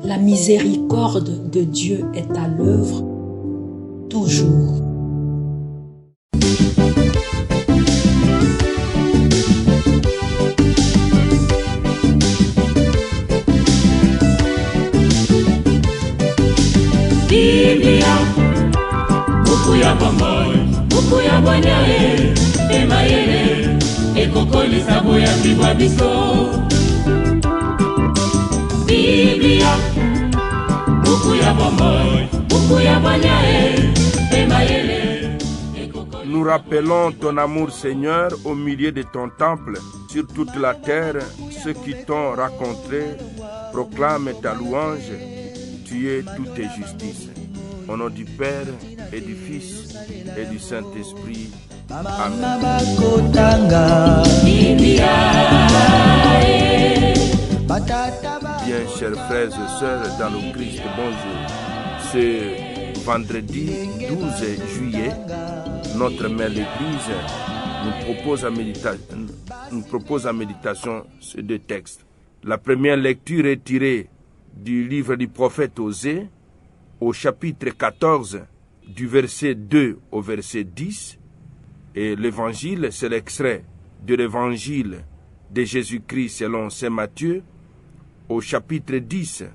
La miséricorde de Dieu est à l'œuvre toujours. Biblia, buku ya bomoi, buku ya bwanyae, emayele, ekokolisa boya bibwa biso. Biblia, buku ya bomoi, buku ya bwanyae, emayele. Nous rappelons ton amour, Seigneur, au milieu de ton temple, sur toute la terre. Ceux qui t'ont rencontré proclament ta louange. Tu es toutes tes justices. Au nom du Père et du Fils et du Saint-Esprit. Amen. Bien, chers frères et sœurs, dans le Christ, bonjour. Ce vendredi 12 juillet, notre mère l'Église nous propose en méditation ces deux textes. La première lecture est tirée du livre du prophète Osée, au chapitre 14, du verset 2 au verset 10. Et l'évangile, c'est l'extrait de l'évangile de Jésus-Christ selon saint Matthieu, au chapitre 10,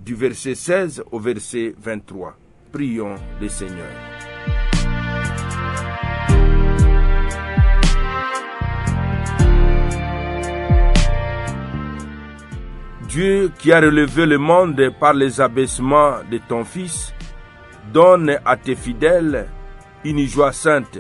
du verset 16 au verset 23. Prions le Seigneur. Dieu qui a relevé le monde par les abaissements de ton Fils, donne à tes fidèles une joie sainte.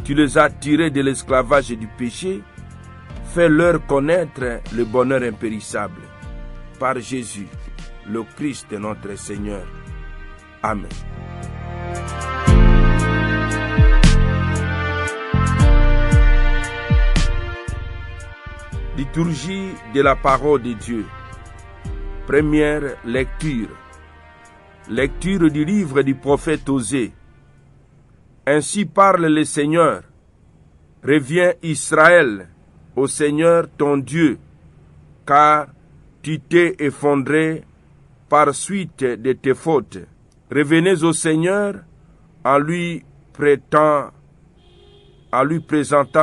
Tu les as tirés de l'esclavage et du péché, fais-leur connaître le bonheur impérissable. Par Jésus, le Christ notre Seigneur. Amen. Liturgie de la parole de Dieu. Première lecture. Lecture du livre du prophète Osée. Ainsi parle le Seigneur. Reviens Israël, au Seigneur ton Dieu, car tu t'es effondré par suite de tes fautes. Revenez au Seigneur en lui présentant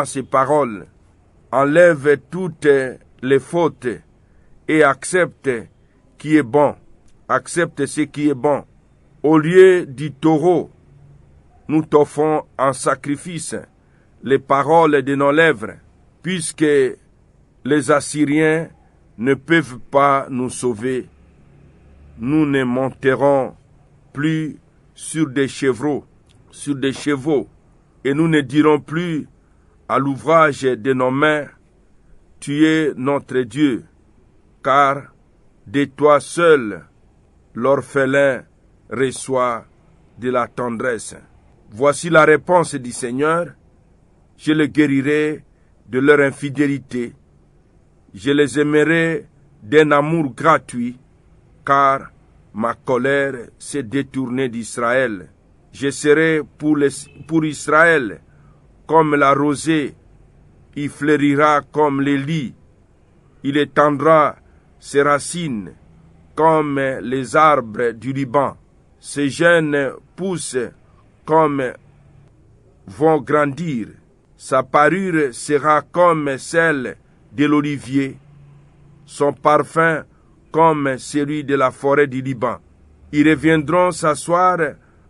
ses paroles. Enlève toutes les fautes et accepte qui est bon. Accepte ce qui est bon. Au lieu du taureau, nous t'offrons en sacrifice les paroles de nos lèvres, puisque les Assyriens ne peuvent pas nous sauver. Nous ne monterons plus sur des chevaux, et nous ne dirons plus à l'ouvrage de nos mains, tu es notre Dieu, car de toi seul, l'orphelin reçoit de la tendresse. Voici la réponse du Seigneur, je les guérirai de leur infidélité, je les aimerai d'un amour gratuit, car ma colère s'est détournée d'Israël. Je serai pour Israël comme la rosée, il fleurira comme les lys, il étendra ses racines comme les arbres du Liban. Ses jeunes pousses comme vont grandir, sa parure sera comme celle de l'olivier, son parfum comme celui de la forêt du Liban. Ils reviendront s'asseoir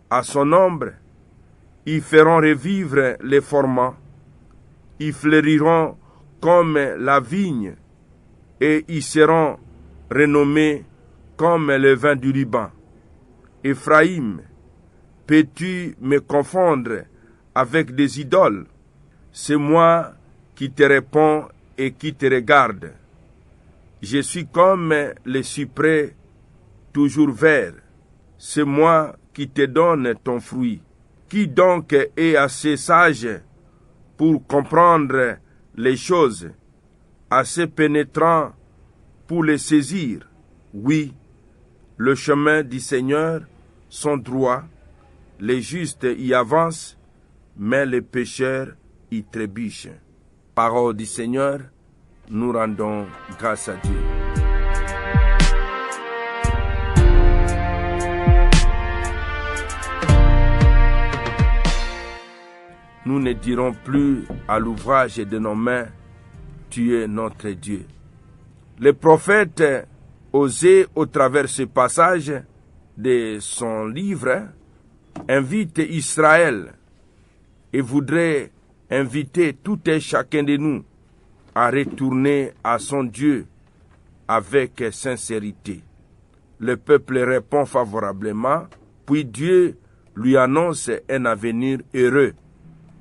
à son ombre, ils feront revivre les formants, ils fleuriront comme la vigne et ils seront renommés comme le vin du Liban. Éphraïm, peux-tu me confondre avec des idoles? C'est moi qui te réponds et qui te regarde. Je suis comme le cyprès toujours vert. C'est moi qui te donne ton fruit. Qui donc est assez sage pour comprendre les choses, assez pénétrant pour les saisir? Oui, le chemin du Seigneur sont droits, les justes y avancent, mais les pécheurs y trébuchent. Parole du Seigneur, nous rendons grâce à Dieu. nous ne dirons plus à l'ouvrage de nos mains, tu es notre Dieu. Le prophète Osée, au travers ce passage de son livre, invite Israël et voudrait inviter tout et chacun de nous à retourner à son Dieu avec sincérité. Le peuple répond favorablement, puis Dieu lui annonce un avenir heureux.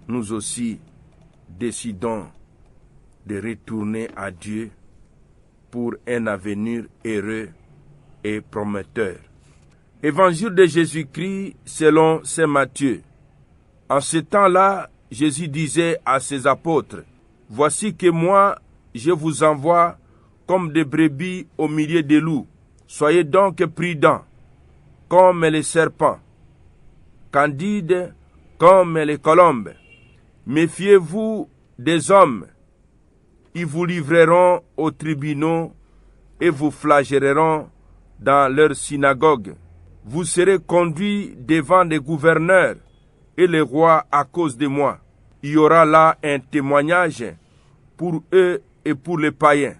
Nous aussi décidons de retourner à Dieu pour un avenir heureux et prometteur. Évangile de Jésus-Christ selon saint Matthieu. En ce temps-là, Jésus disait à ses apôtres, « Voici que moi, je vous envoie comme des brebis au milieu des loups. Soyez donc prudents, comme les serpents, candides comme les colombes. Méfiez-vous des hommes. Ils vous livreront aux tribunaux et vous flagelleront dans leurs synagogues. Vous serez conduits devant les gouverneurs et les rois à cause de moi. Il y aura là un témoignage pour eux et pour les païens.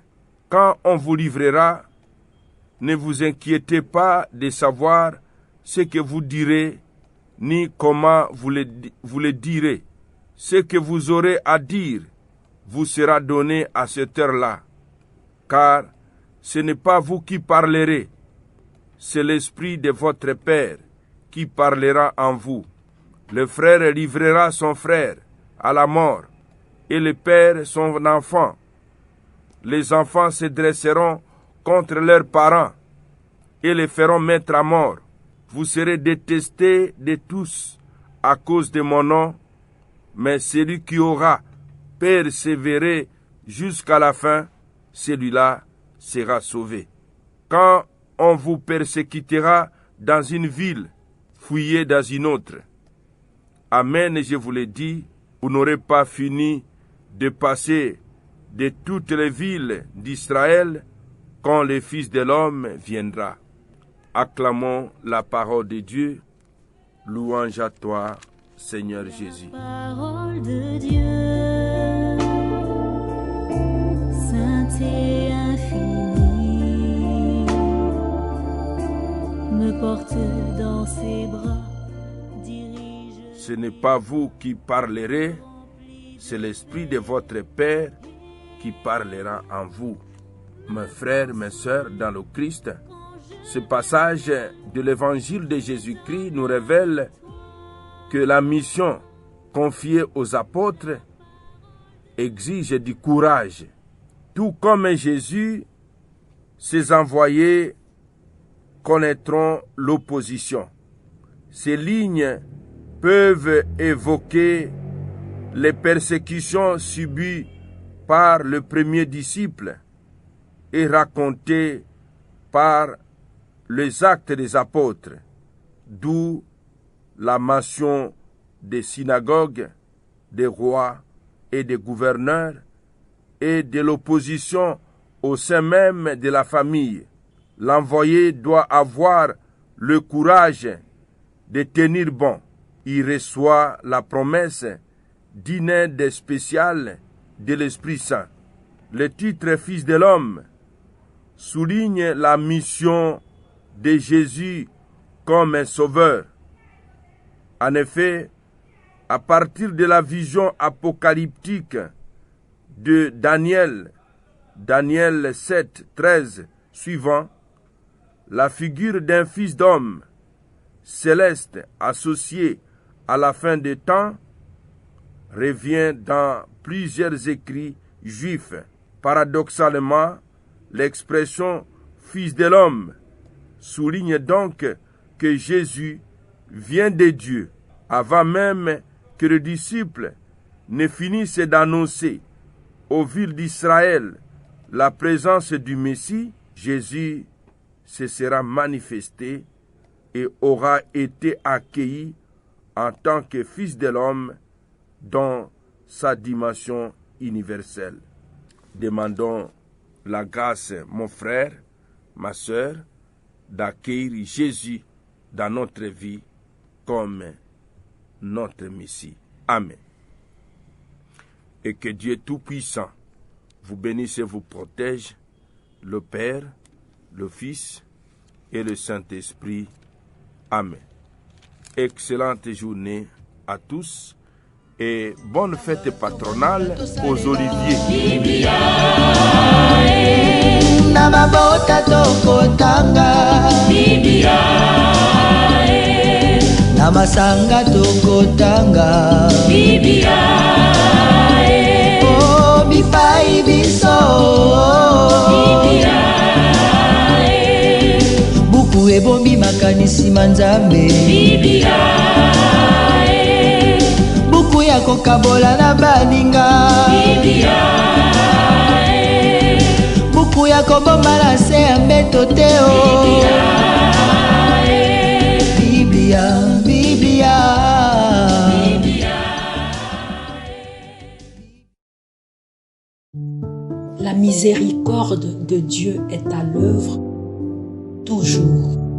Quand on vous livrera, ne vous inquiétez pas de savoir ce que vous direz, ni comment vous le direz. Ce que vous aurez à dire vous sera donné à cette heure-là, car ce n'est pas vous qui parlerez, c'est l'Esprit de votre Père qui parlera en vous. Le frère livrera son frère à la mort, et le père son enfant. Les enfants se dresseront contre leurs parents, et les feront mettre à mort. Vous serez détestés de tous à cause de mon nom, mais celui qui aura persévéré jusqu'à la fin, celui-là sera sauvé. Quand on vous persécutera dans une ville, fuyez dans une autre. Amen, je vous le dis, vous n'aurez pas fini de passer de toutes les villes d'Israël quand le Fils de l'homme viendra. Acclamons la parole de Dieu. Louange à toi, Seigneur Jésus. La parole de Dieu, sainte et infinie, me porte dans ses bras, dirige. Ce n'est pas vous qui parlerez, c'est l'Esprit de votre Père qui parlera en vous. Mes frères, mes sœurs, dans le Christ, ce passage de l'évangile de Jésus-Christ nous révèle que la mission confiée aux apôtres exige du courage. Tout comme Jésus, ses envoyés connaîtront l'opposition. Ces lignes peuvent évoquer les persécutions subies par le premier disciple et racontées par les actes des apôtres, d'où la mention des synagogues, des rois et des gouverneurs et de l'opposition au sein même de la famille. L'envoyé doit avoir le courage de tenir bon. Il reçoit la promesse d'une aide spéciale de l'Esprit Saint. Le titre Fils de l'homme souligne la mission de Jésus comme un sauveur. En effet, à partir de la vision apocalyptique de Daniel 7, 13 suivant, la figure d'un fils d'homme céleste associé à la fin des temps revient dans plusieurs écrits juifs. Paradoxalement, l'expression « fils de l'homme » souligne donc que Jésus vient de Dieu. Avant même que les disciples ne finissent d'annoncer aux villes d'Israël la présence du Messie, Jésus se sera manifesté et aura été accueilli en tant que Fils de l'homme dans sa dimension universelle. Demandons la grâce, mon frère, ma sœur, d'accueillir Jésus dans notre vie comme notre Messie. Amen. et que Dieu Tout-Puissant vous bénisse et vous protège, le Père, le Fils et le Saint-Esprit. Amen. Excellente journée à tous et bonne fête patronale aux oliviers. Namabota tokotanga Namasanga tokotanga Oh bipai biso Buku ebombi makanisi manzambe Buku ya kokabola na baninga Buku ya kobomba na se ya mbeto te o Biblia, Biblia La miséricorde de Dieu est à l'œuvre toujours.